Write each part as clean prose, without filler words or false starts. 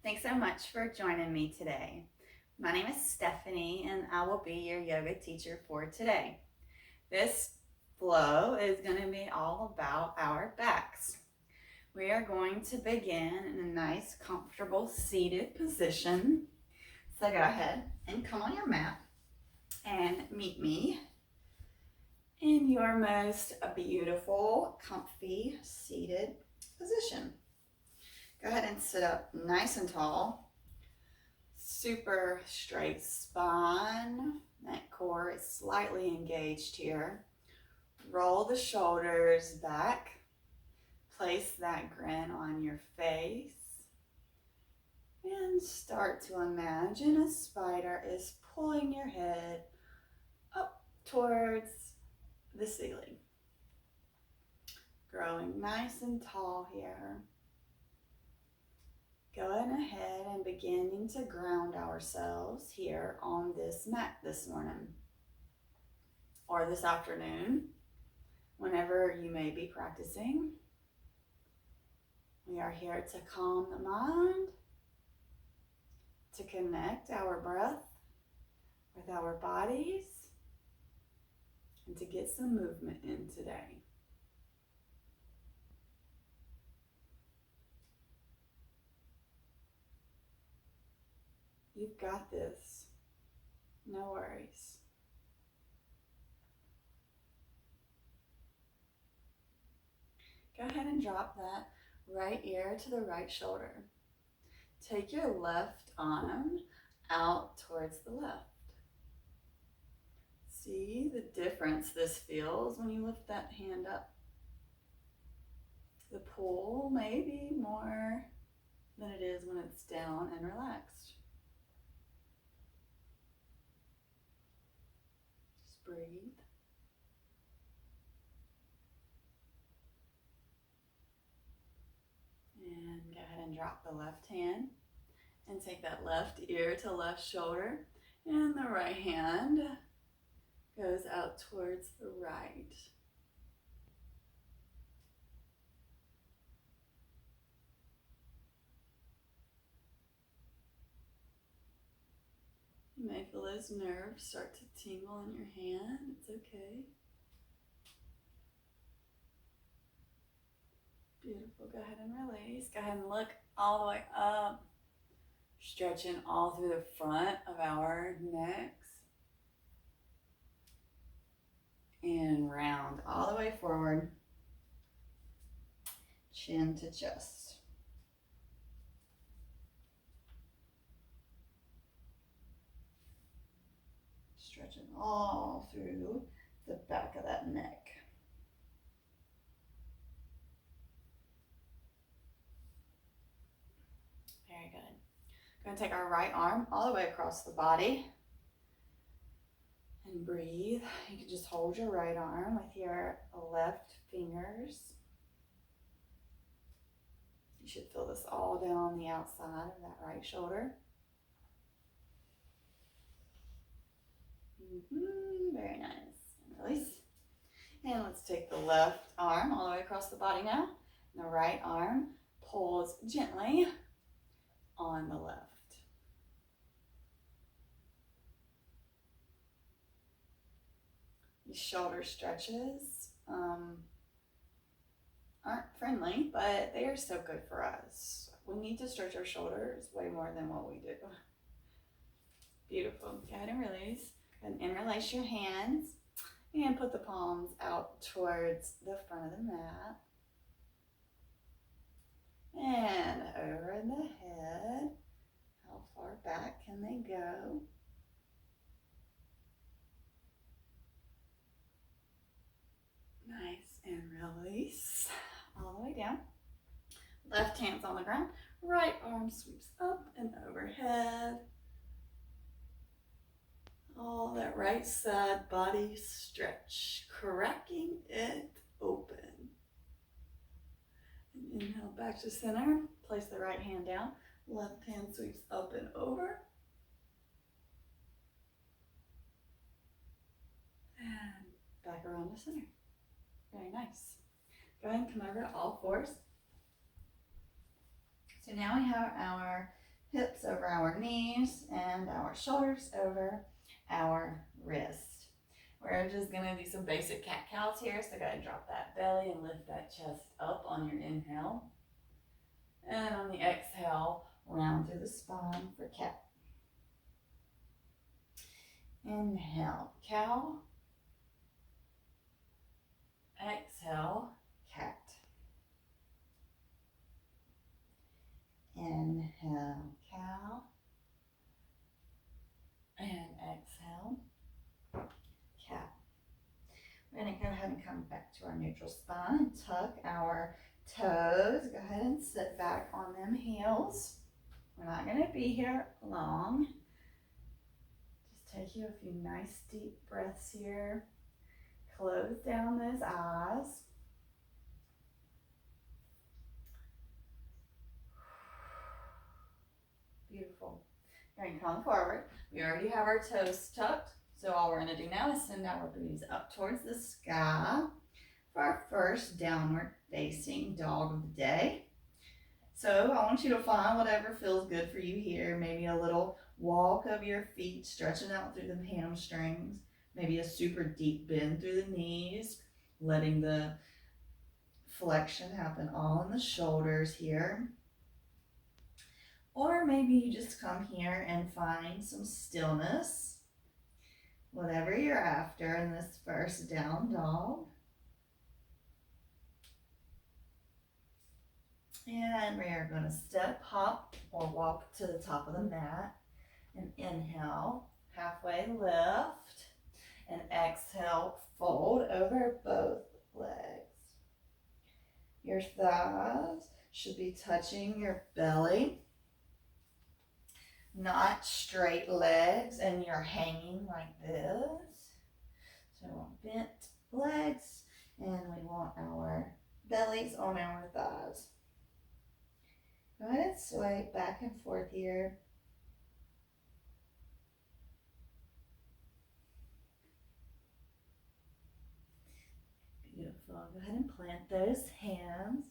Thanks so much for joining me today. My name is Stephanie and I will be your yoga teacher for today. This flow is going to be all about our backs. We are going to begin in a nice, comfortable seated position. So go ahead and come on your mat and meet me in your most beautiful, comfy, seated position. Go ahead and sit up nice and tall. Super straight spine. Neck core is slightly engaged here. Roll the shoulders back. Place that grin on your face. And start to imagine a spider is pulling your head up towards the ceiling. Growing nice and tall here. Going ahead and beginning to ground ourselves here on this mat this morning or this afternoon, whenever you may be practicing. We are here to calm the mind, to connect our breath with our bodies, and to get some movement in today. You've got this. No worries. Go ahead and drop that right ear to the right shoulder. Take your left arm out towards the left. See the difference this feels when you lift that hand up. The pull may be more than it is when it's down and relaxed. Just breathe. And go ahead and drop the left hand and take that left ear to left shoulder, and the right hand goes out towards the right. You may feel those nerves start to tingle in your hand. It's okay. Beautiful. Go ahead and release. Go ahead and look all the way up, stretching all through the front of our necks. And round all the way forward, chin to chest. Stretching all through the back of that neck. Very good. Going to take our right arm all the way across the body and breathe. You can just hold your right arm with your left fingers. You should feel this all down the outside of that right shoulder. Very nice. And release. And let's take the left arm all the way across the body now. And the right arm pulls gently on the left. These shoulder stretches aren't friendly, but they are so good for us. We need to stretch our shoulders way more than what we do. Beautiful. Go ahead and release. And interlace your hands and put the palms out towards the front of the mat. And over the head. How far back can they go? Nice. And release all the way down. Left hand's on the ground. Right arm sweeps up and overhead. All that right side body stretch, cracking it open. And inhale back to center. Place the right hand down. Left hand sweeps up and over. And back around to center. Very nice. Go ahead and come over to all fours. So now we have our hips over our knees and our shoulders over our wrist. We're just gonna do some basic cat-cows here. So go ahead and drop that belly and lift that chest up on your inhale. And on the exhale, round through the spine for cat. Inhale, cow. Exhale, cat. Inhale, cow. And exhale, cat. We're going to go ahead and come back to our neutral spine and tuck our toes. Go ahead and sit back on them heels. We're not going to be here long. Just take you a few nice deep breaths here. Close down those eyes. Beautiful. Going to come forward. We already have our toes tucked. So all we're going to do now is send our booties up towards the sky for our first downward facing dog of the day. So I want you to find whatever feels good for you here. Maybe a little walk of your feet, stretching out through the hamstrings. Maybe a super deep bend through the knees, letting the flexion happen all in the shoulders here. Or maybe you just come here and find some stillness, whatever you're after in this first down dog. And we are going to step, hop, or walk to the top of the mat. And inhale, halfway lift. And exhale, fold over both legs. Your thighs should be touching your belly, not straight legs, and you're hanging like this. So we want bent legs, and we want our bellies on our thighs. Go ahead and sway back and forth here. Beautiful. Go ahead and plant those hands.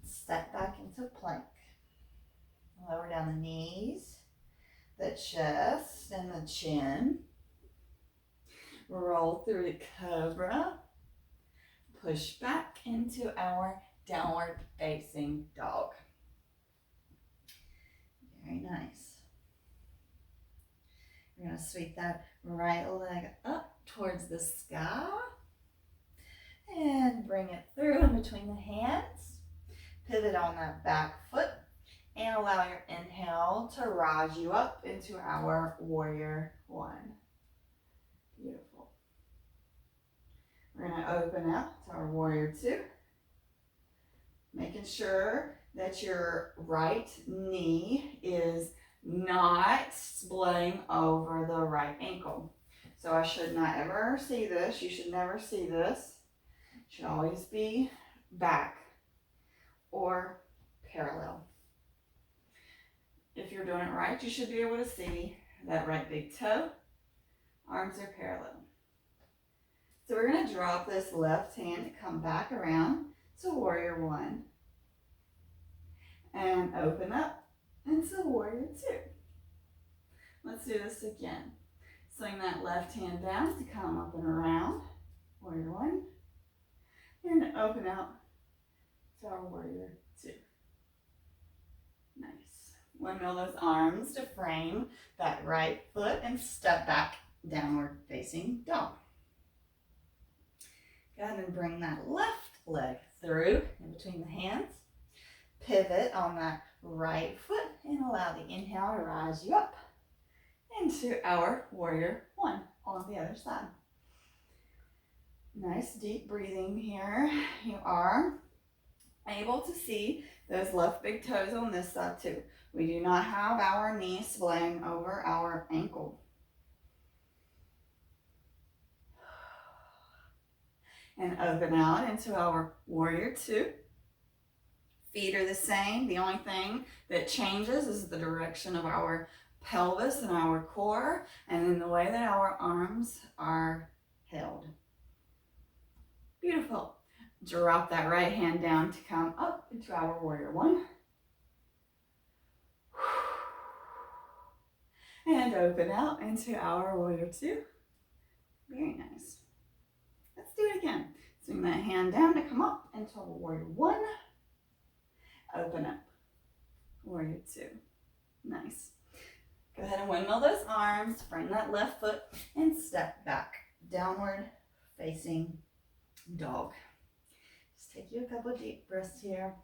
Step back into plank. Lower down the knees, the chest, and the chin. Roll through the cobra. Push back into our downward facing dog. Very nice. We're going to sweep that right leg up towards the sky. And bring it through in between the hands. Pivot on that back foot. And allow your inhale to rise you up into our warrior one. Beautiful. We're going to open up to our warrior two. Making sure that your right knee is not splaying over the right ankle. So I should not ever see this. You should never see this. It should always be back or parallel. If you're doing it right, you should be able to see that right big toe. Arms are parallel. So we're going to drop this left hand to come back around to warrior one. And open up into warrior two. Let's do this again. Swing that left hand down to come up and around. Warrior one. And open out to our warrior two. Nice. Windmill those arms to frame that right foot and step back, downward facing dog. Go ahead and bring that left leg through in between the hands. Pivot on that right foot and allow the inhale to rise you up into our warrior one on the other side. Nice deep breathing here. You are able to see those left big toes on this side too. We do not have our knee splaying over our ankle. And open out into our warrior two. Feet are the same. The only thing that changes is the direction of our pelvis and our core, and then the way that our arms are held. Beautiful. Drop that right hand down to come up into our warrior one. And open out into our warrior two. Very nice. Let's do it again. Swing that hand down to come up into warrior one. Open up. Warrior two. Nice. Go ahead and windmill those arms. Bring that left foot and step back. Downward facing dog. Just take you a couple of deep breaths here.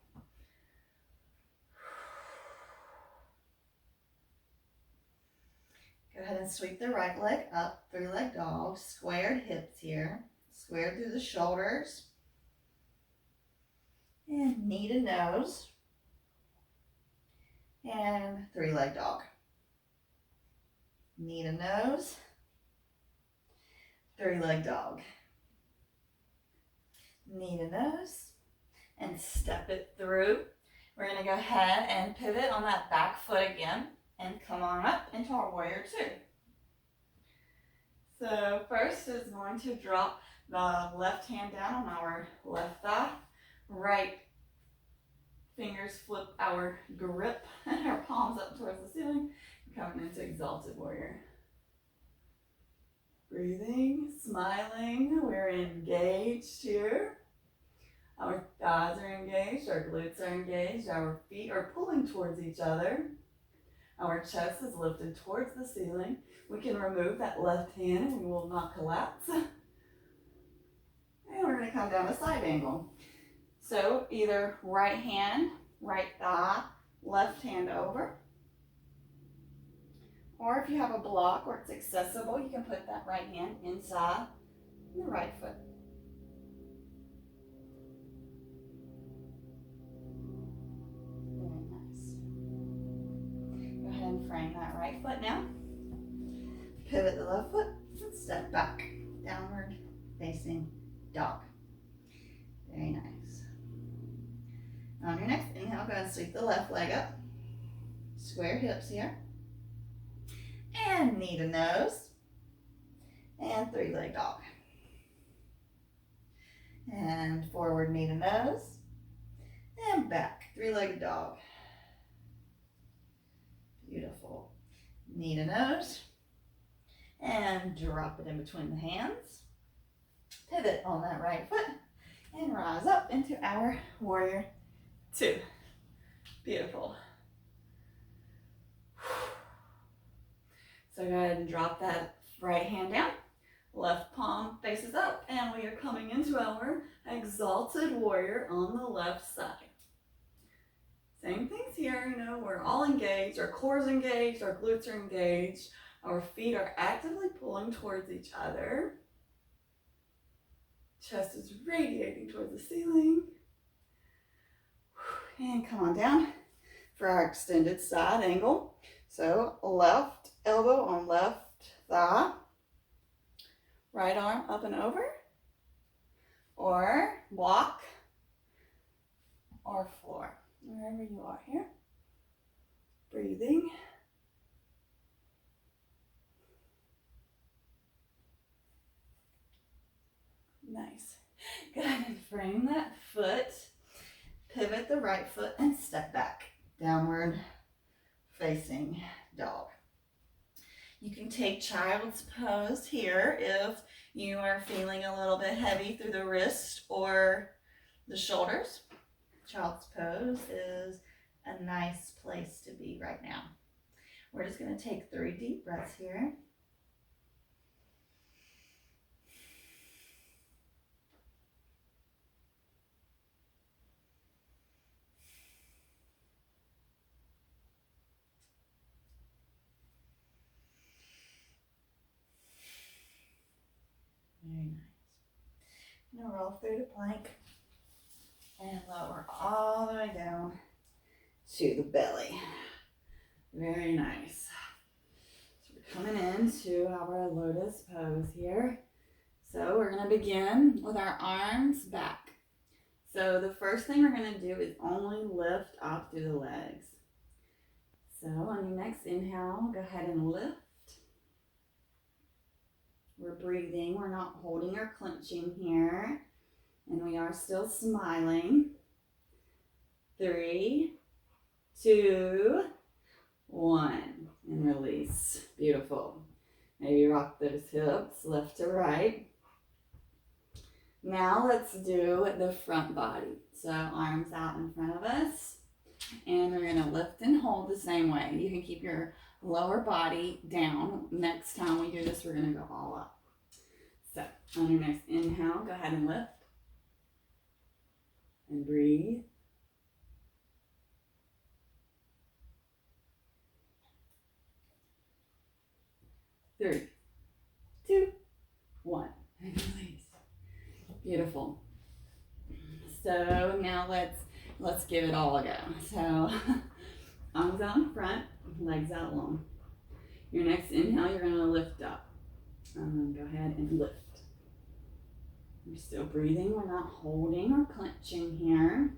Go ahead and sweep the right leg up, three-leg dog, squared hips here, squared through the shoulders, and knee to nose, and three-leg dog. Knee to nose, three-leg dog. Knee to nose, and step it through. We're going to go ahead and pivot on that back foot again. And come on up into our warrior two. So first is going to drop the left hand down on our left thigh. Right fingers flip our grip and our palms up towards the ceiling. Coming into exalted warrior. Breathing, smiling, we're engaged here. Our thighs are engaged, our glutes are engaged, our feet are pulling towards each other. Our chest is lifted towards the ceiling. We can remove that left hand and we will not collapse. And we're going to come down a side angle. So either right hand, right thigh, left hand over. Or if you have a block where it's accessible, you can put that right hand inside the right foot. And frame that right foot now. Pivot the left foot and step back. Downward facing dog. Very nice. On your next inhale, go ahead and sweep the left leg up. Square hips here. And knee to nose. And three-leg dog. And forward knee to nose. And back. Three-legged dog. Beautiful. Knee to nose. And drop it in between the hands. Pivot on that right foot. And rise up into our warrior two. Beautiful. So go ahead and drop that right hand down. Left palm faces up. And we are coming into our exalted warrior on the left side. Same things here, we're all engaged, our core's engaged, our glutes are engaged, our feet are actively pulling towards each other. Chest is radiating towards the ceiling. And come on down for our extended side angle. So left elbow on left thigh, right arm up and over, or block, or floor. Wherever you are here. Breathing. Nice. Go ahead and frame that foot. Pivot the right foot and step back. Downward facing dog. You can take child's pose here if you are feeling a little bit heavy through the wrist or the shoulders. Child's pose is a nice place to be right now. We're just going to take 3 deep breaths here. Very nice. Now roll through the plank. And lower all the way down to the belly. Very nice. So we're coming into our lotus pose here. So we're going to begin with our arms back. So the first thing we're going to do is only lift up through the legs. So on your next inhale, go ahead and lift. We're breathing. We're not holding or clenching here. And we are still smiling. 3, 2, 1. And release. Beautiful. Maybe rock those hips left to right. Now let's do the front body. So arms out in front of us. And we're going to lift and hold the same way. You can keep your lower body down. Next time we do this, we're going to go all up. So on your next inhale, go ahead and lift. And breathe. 3, 2, 1. And release. Beautiful. So now let's give it all a go. So arms out in front, legs out long. Your next inhale, you're going to lift up. Go ahead and lift. You're still breathing. We're not holding or clenching here.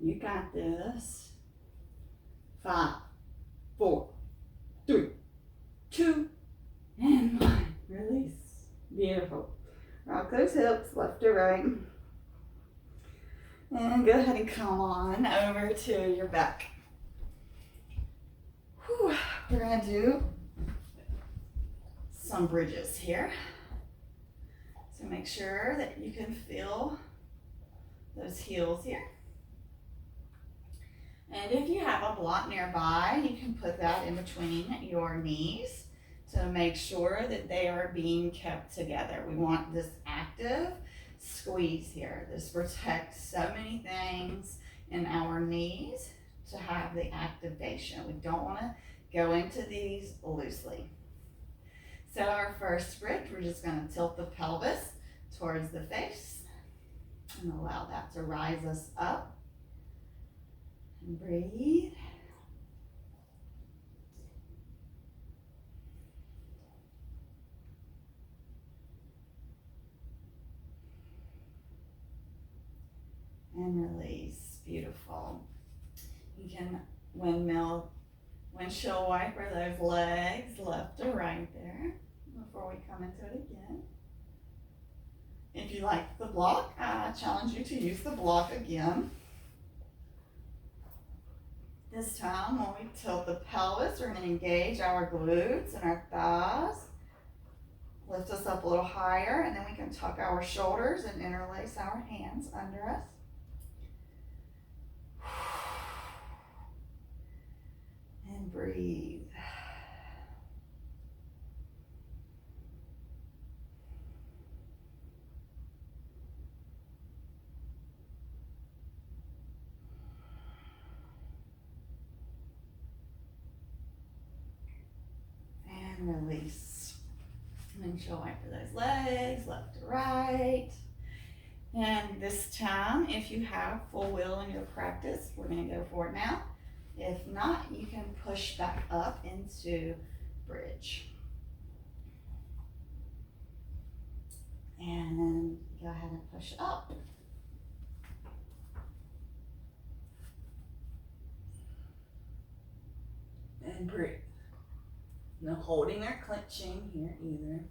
You got this. 5, 4, 3, 2, and 1. Release. Beautiful. Rock those hips left to right. And go ahead and come on over to your back. Whew. We're going to do some bridges here. So make sure that you can feel those heels here. And if you have a block nearby, you can put that in between your knees to make sure that they are being kept together. We want this active squeeze here. This protects so many things in our knees to have the activation. We don't want to go into these loosely. So our first bridge, we're just going to tilt the pelvis towards the face and allow that to rise us up. And breathe. And release. Beautiful. You can windshield wiper those legs left to right there before we come into it again. If you like the block, I challenge you to use the block again. This time, when we tilt the pelvis, we're going to engage our glutes and our thighs. Lift us up a little higher, and then we can tuck our shoulders and interlace our hands under us. And breathe. And release. Windshield wiper those legs, left to right. And this time, if you have full wheel in your practice, we're going to go for it now. If not, you can push back up into bridge. And then go ahead and push up. And breathe. No holding or clenching here either.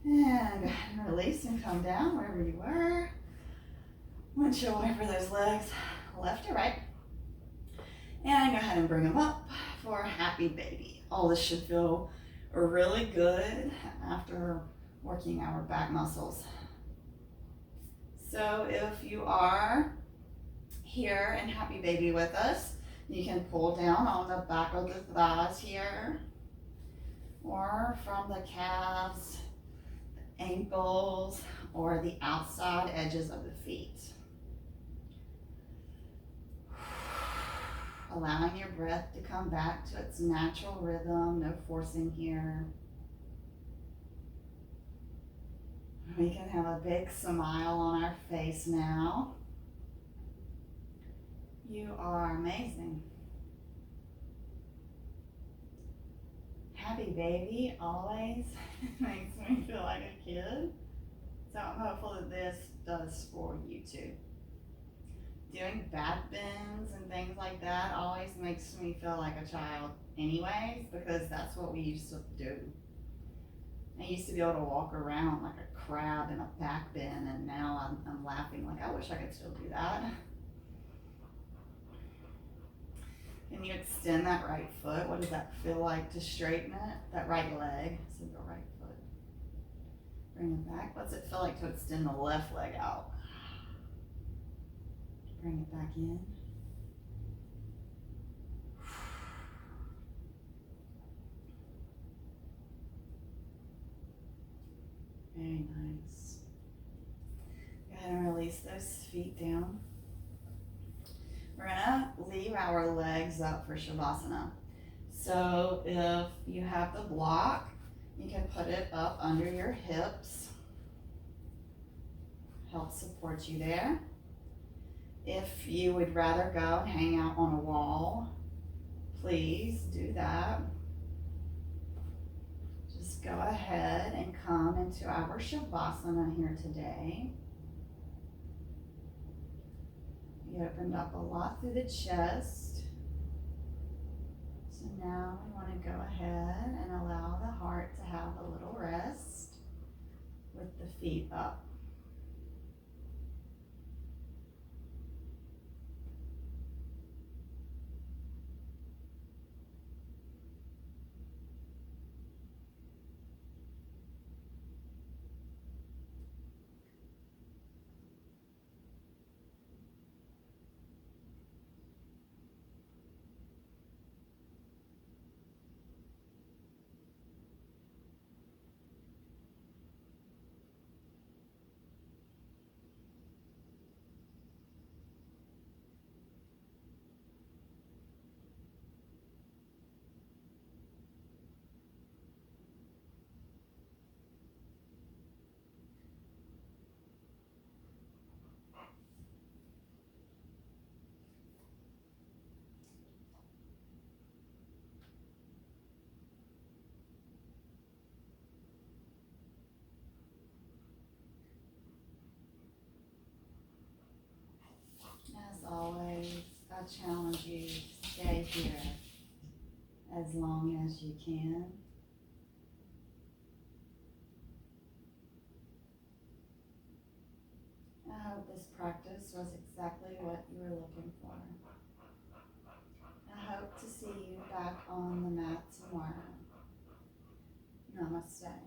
And release and come down wherever you were. Windshield wiper those legs left to right. And go ahead and bring them up for a happy baby. All this should feel really good after working our back muscles. So if you are here in happy baby with us, you can pull down on the back of the thighs here, or from the calves, ankles, or the outside edges of the feet. Allowing your breath to come back to its natural rhythm, no forcing here. We can have a big smile on our face now. You are amazing. Happy baby always makes me feel like a kid. So I'm hopeful that this does for you too. Doing back bends and things like that always makes me feel like a child anyways, because that's what we used to do I used to be able to walk around like a crab in a back bend, and now I'm laughing like I wish I could still do that. Can you extend that right foot? What does that feel like to straighten it? That right leg. So the right foot. Bring it back. What's it feel like to extend the left leg out? Bring it back in. Very nice. Go ahead and release those feet down. We're gonna leave our legs up for Shavasana. So if you have the block, you can put it up under your hips. Help support you there. If you would rather go and hang out on a wall, please do that. Just go ahead and come into our Shavasana here today. We opened up a lot through the chest. So now we want to go ahead and allow the heart to have a little rest with the feet up. As always, I challenge you to stay here as long as you can. I hope this practice was exactly what you were looking for. I hope to see you back on the mat tomorrow. Namaste.